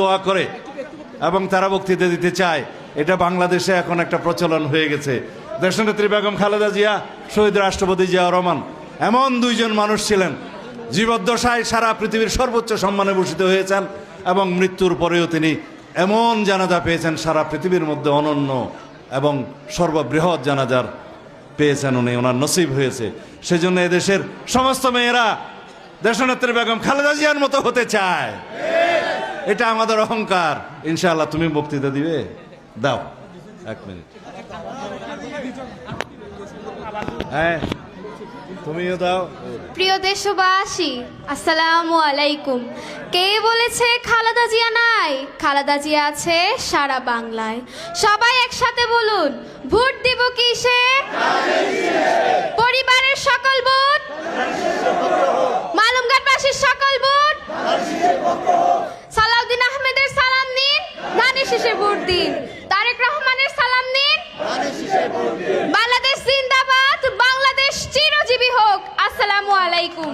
দোয়া করে এবং তারা বক্তৃতা দিতে চায়। এটা বাংলাদেশে এখন একটা প্রচলন হয়ে গেছে। দেশনেত্রী বেগম খালেদা জিয়া, শহীদ রাষ্ট্রপতি জিয়াউর রহমান এমন দুইজন মানুষ ছিলেন জীবদ্দশায় সারা পৃথিবীর সর্বোচ্চ সম্মানে ভূষিত হয়েছেন এবং মৃত্যুর পরেও তিনি এমন জানাজা পেয়েছেন সারা পৃথিবীর মধ্যে অনন্য এবং সর্ববৃহৎ জানাজার পেয়েছেন উনি, ওনার নসিব হয়েছে। সেজন্য এদেশের সমস্ত মেয়েরা দেশনেত্রী বেগম খালেদা জিয়ার মতো হতে চায়। এটা আমাদের অহংকার। ইনশাআল্লাহ তুমি বক্তৃতা দিবে, দাও 1 মিনিট। হ্যাঁ তুমিও দাও। প্রিয় দেশবাসী, আসসালামু আলাইকুম। কে বলেছে খালেদা জিয়া নাই? খালেদা জিয়া আছে সারা বাংলায়। সবাই একসাথে বলুন, ভোট দিব কিসে? পরিবারের সকল ভোট, মালুমঘাটবাসীর সকল ভোট, সালাউদ্দিন আহমেদের সালাম নিন, ধানের শীষে ভোট দিন। তারেক রহমানের সালাম নিন, বাংলাদেশ জিন্দাবাদ, বাংলাদেশ চিরজীবী হোক। আসসালামু আলাইকুম।